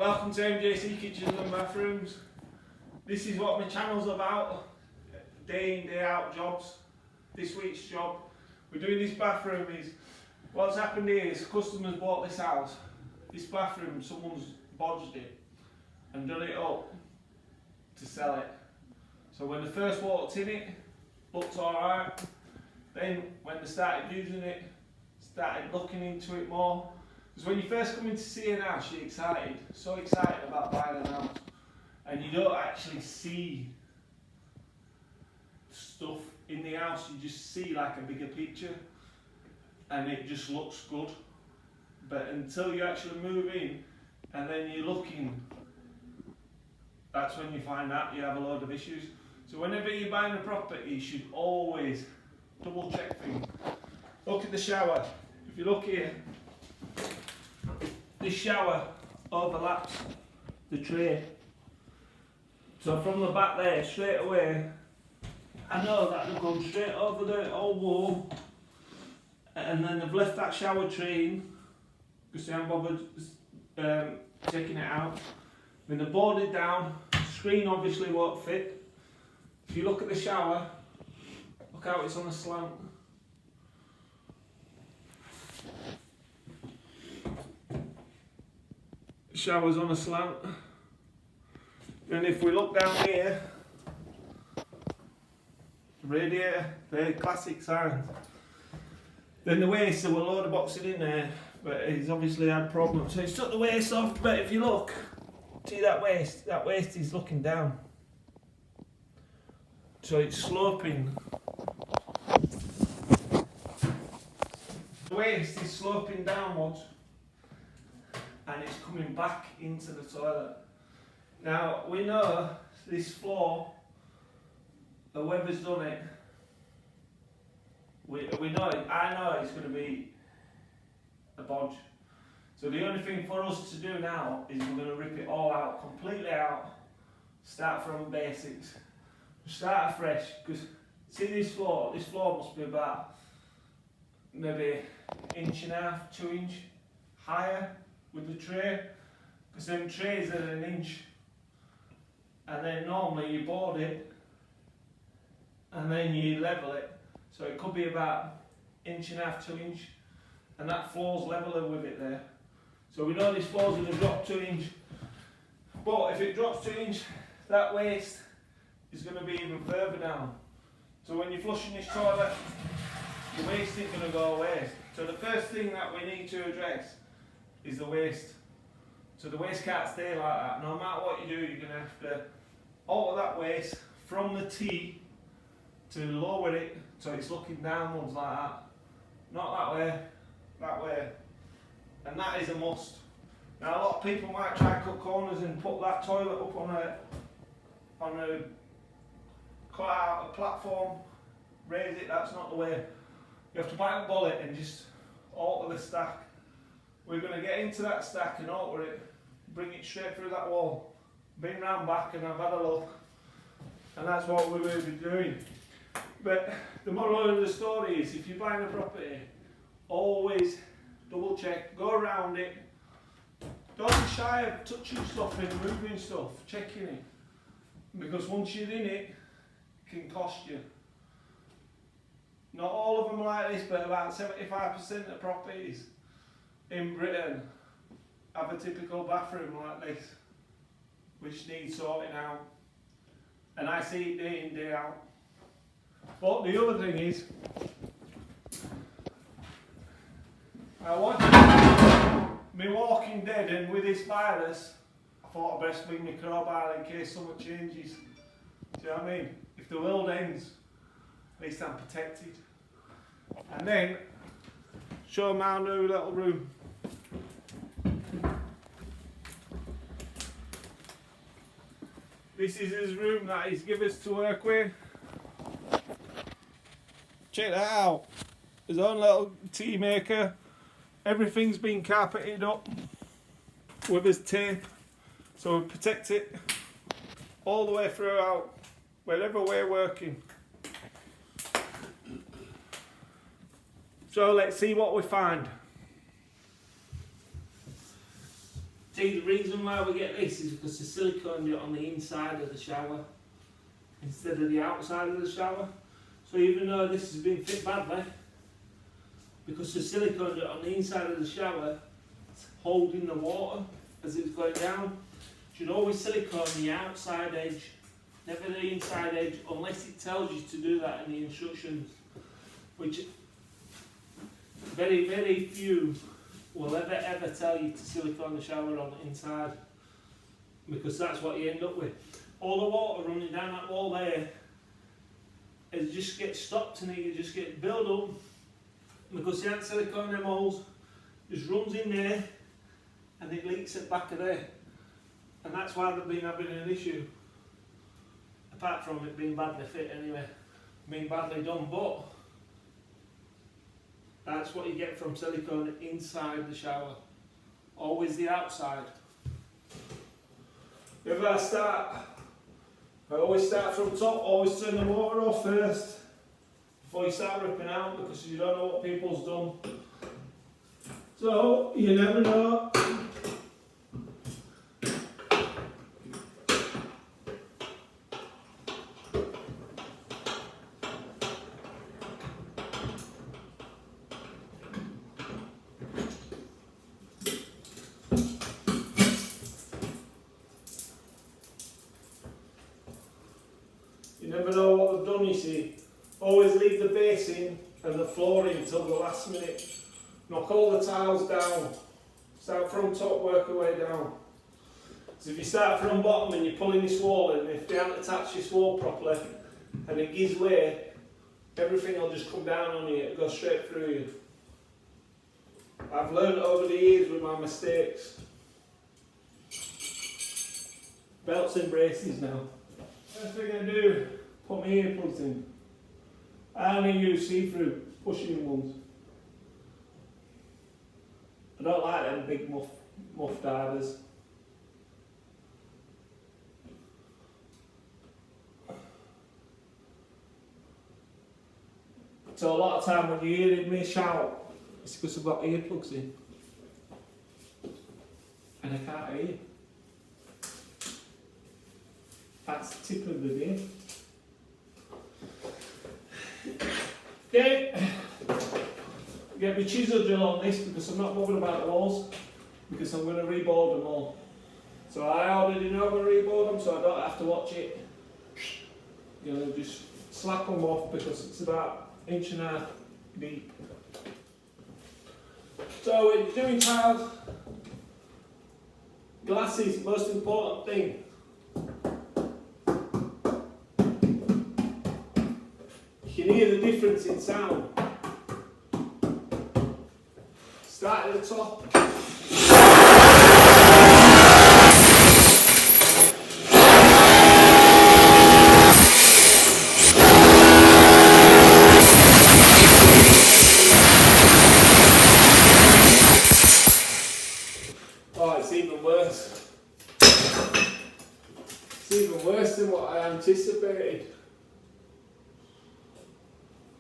Welcome to MJC Kitchens and Bathrooms. This is what my channel's about, day in, day out jobs. This week's job, we're doing this bathroom is, what's happened here is customers bought this house. This bathroom, someone's bodged it and done it up to sell it. So when they first walked in it, looked alright. Then when they started using it, started looking into it more. Because when you first come in to see an house, you're excited, so excited about buying an house. And you don't actually see stuff in the house, you just see like a bigger picture. And it just looks good. But until you actually move in, and then you're looking, that's when you find out you have a load of issues. So whenever you're buying a property, you should always double check things. Look at the shower. If you look here, this shower overlaps the tray. So from the back there, straight away, I know that they've gone straight over the old wall, and then they've left that shower tray in, because they haven't bothered taking it out. Then they bored it down, screen obviously won't fit. If you look at the shower, look how it's on a slant. The shower's on a slant. And if we look down here, the radiator, very classic signs. Then the waste, there were a load of boxing in there, but he's obviously had problems. So he's took the waste off, but if you look, see that waste is looking down. So it's sloping. The waste is sloping downwards and it's coming back into the toilet. Now we know this floor, whoever's done it, we know it, I know it's going to be a bodge. So the only thing for us to do now is we're going to rip it all out, completely out, start from basics, start afresh. Because see this floor must be about maybe 1.5 to 2 inch higher with the tray, because them trays are 1 inch, and then normally you board it and then you level it, so it could be about 1.5 to 2 inch, and that floor's leveler with it there. So we know this floor's going to drop 2 inch, but if it drops 2 inch, that waste is going to be even further down. So when you're flushing this toilet, the waste isn't going to go away. So the first thing that we need to address is the waste. So the waste can't stay like that. No matter what you do, you're going to have to alter that waste from the T to lower it so it's looking downwards like that. Not that way, that way. And that is a must. Now a lot of people might try to cut corners and put that toilet up on a cut out a platform, raise it. That's not the way. You have to bite the bullet and just alter the stack. We're going to get into that stack and alter it, bring it straight through that wall, bring round back, and I've had a look, and that's what we will be doing. But the moral of the story is, if you're buying a property, always double check, go around it, don't be shy of touching stuff and moving stuff, checking it, because once you're in it, it can cost you. Not all of them are like this, but about 75% of properties in Britain have a typical bathroom like this, which needs sorting out. And I see it day in, day out. But the other thing is, I watched me Walking Dead, and with this virus, I thought I'd best bring my crowbar in case something changes. Do you know what I mean? If the world ends, at least I'm protected. And then, show them our new little room. This is his room that he's given us to work with. Check that out. His own little tea maker. Everything's been carpeted up with his tape, so we protect it all the way throughout, wherever we're working. So let's see what we find. See, the reason why we get this is because the silicone is on the inside of the shower instead of the outside of the shower. So even though this has been fit badly, because the silicone is on the inside of the shower, it's holding the water as it's going down. You should always silicone the outside edge, never the inside edge, unless it tells you to do that in the instructions, which very, very few will ever tell you to silicone the shower on the inside, because that's what you end up with. All the water running down that wall there, it just gets stopped and it just gets built up, because you haven't siliconed them holes, just runs in there and it leaks at the back of there. And that's why they've been having an issue, apart from it being badly fit anyway, being badly done, but that's what you get from silicone inside the shower. Always the outside. If I always start from top, always turn the water off first before you start ripping out, because you don't know what people's done. So, you never know. You never know what they've done, you see. Always leave the basin and the flooring until the last minute. Knock all the tiles down. Start from top, work your way down. So if you start from bottom and you're pulling this wall in, if they haven't attached this wall properly and it gives way, everything will just come down on you, it'll go straight through you. I've learned over the years with my mistakes. Belts and braces now. First thing I do, put my earplugs in. I only use see-through pushing ones. I don't like them big muff divers. So a lot of time when you're hearing me shout, it's because I've got earplugs in. And I can't hear. That's the tip of the day. Okay, get my chisel drill on this because I'm not bothered about the walls, because I'm going to reboard them all. So I already know I'm going to reboard them, so I don't have to watch it. You know, just slap them off because it's about 1.5 inches deep. So when you're doing tiles, glass is the most important thing. You can hear the difference in sound. Start at the top. Oh, it's even worse. It's even worse than what I anticipated.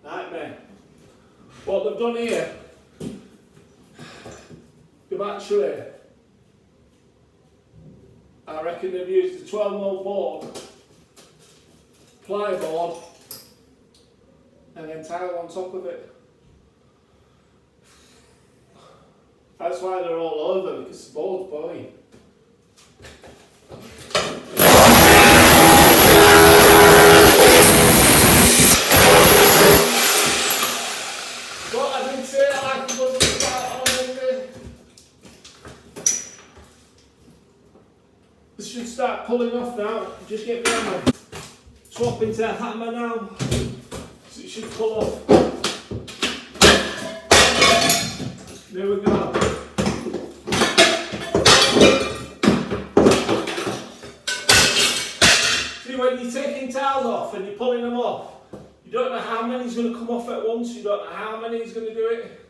Nightmare. What they've done here, they've actually, I reckon they've used a 12mm board, ply board, and then tile on top of it. That's why they're all over, because the board's boiling. This should start pulling off now. Just get the hammer. Swap into a hammer now. So it should pull off. There we go. See, when you're taking tiles off and you're pulling them off, you don't know how many's going to come off at once. You don't know how many is going to do it.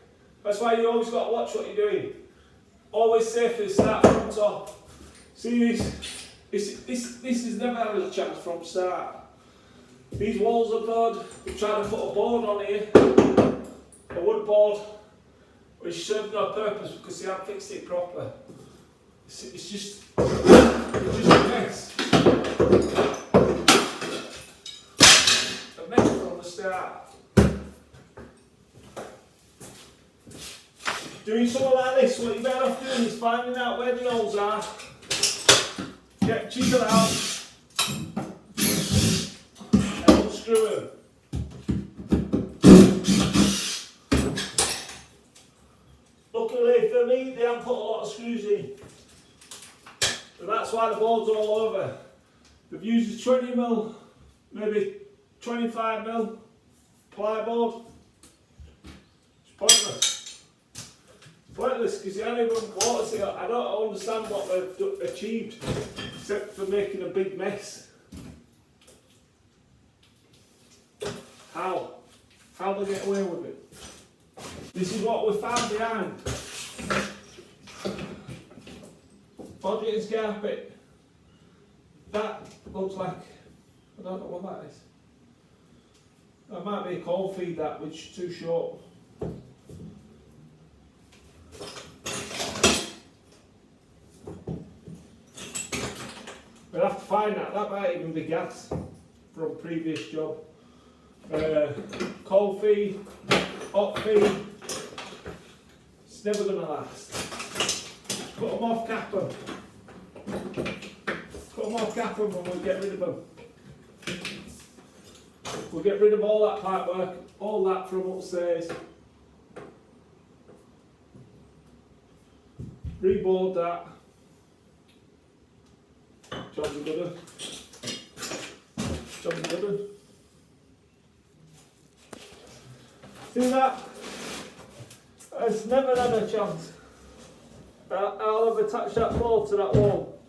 That's why you always got to watch what you're doing. Always safer to start from top. See this has never had a chance from start. These walls are good. We've tried to put a board on here, a wood board, which served no purpose because they haven't fixed it properly. It's just a mess. A mess from the start. Doing something like this, what you're better off doing is finding out where the holes are, get chisel out, and unscrew them. Luckily for me, they haven't put a lot of screws in. So that's why the board's all over. They've used a 20mm, maybe 25mm ply board. It's pointless. Pointless because you haven't even quarters it. I don't understand what they've achieved except for making a big mess. How? How do they get away with it? This is what we found behind. Audience carpet. That looks like, I don't know what that is. That might be a coal feed, that, which is too short. We'll have to find that. That might even be gas from a previous job. Coal feed, hot feed. It's never going to last. Cut them off, cap them. Cut them off, cap them, and we'll get rid of them. We'll get rid of all that pipe work, all that from upstairs. Reboard that. Job's a good one. Job's a good one. See that? It's never had a chance. I'll have attached that board to that wall.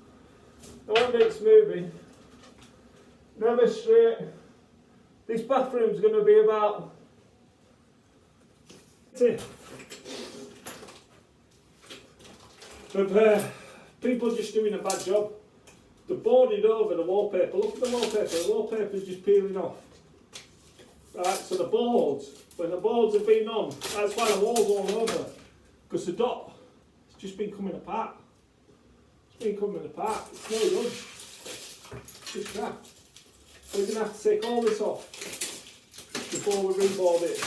The one bit's moving. Never straight. This bathroom's going to be about... But people are just doing a bad job. They're boarding over the wallpaper. Look at the wallpaper. The wallpaper's just peeling off. Right, so the boards, when the boards have been on, that's why the wall's all over. Because the dot has just been coming apart. It's been coming apart. It's no good. It's just crap. We're going to have to take all this off before we reboard it.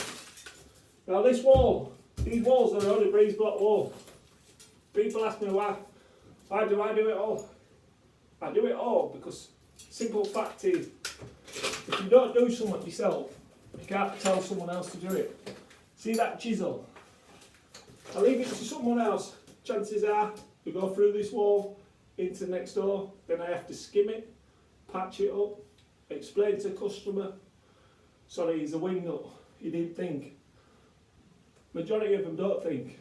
Now this wall, these walls are only breeze block wall. People ask me why do I do it all? I do it all because simple fact is, if you don't do something yourself, you can't tell someone else to do it. See that chisel? I leave it to someone else. Chances are we go through this wall into next door, then I have to skim it, patch it up, explain to the customer, sorry, he's a wing nut, he didn't think. Majority of them don't think.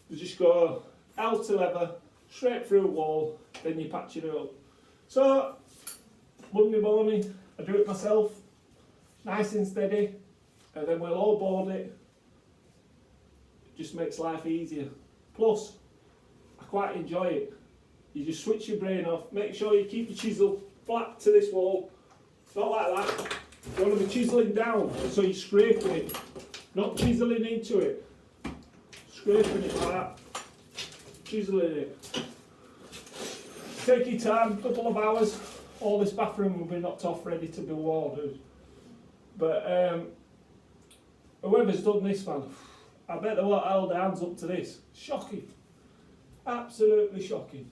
They just go L to lever, straight through a wall, then you patch it up. So, Monday morning, I do it myself, nice and steady, and then we'll all board it. It just makes life easier. Plus, I quite enjoy it. You just switch your brain off, make sure you keep your chisel flat to this wall, not like that. You want to be chiselling down, so you're scraping it, not chiselling into it. Scraping it like that, chiselling it. Take your time, a couple of hours, all this bathroom will be knocked off, ready to be walled. But whoever's done this, man, I bet they won't hold their hands up to this. Shocking. Absolutely shocking.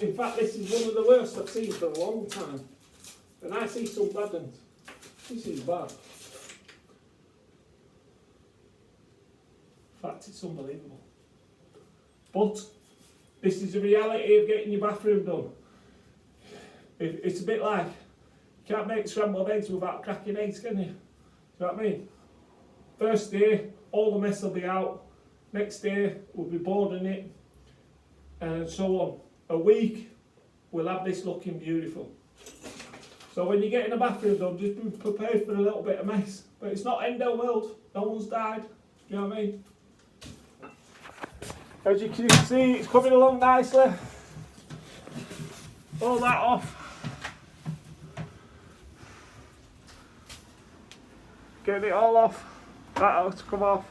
In fact, this is one of the worst I've seen for a long time. And I see some bad ones. This is bad. In fact, it's unbelievable. But this is the reality of getting your bathroom done. It's a bit like, you can't make scrambled eggs without cracking eggs, can you? You know what I mean? First day, all the mess will be out. Next day, we'll be boarding it. And so on. A week, we'll have this looking beautiful. So when you're getting a bathroom done, just be prepared for a little bit of mess. But it's not end of the world. No one's died. You know what I mean? As you can see, it's coming along nicely. All that off. Getting it all off. That has to come off.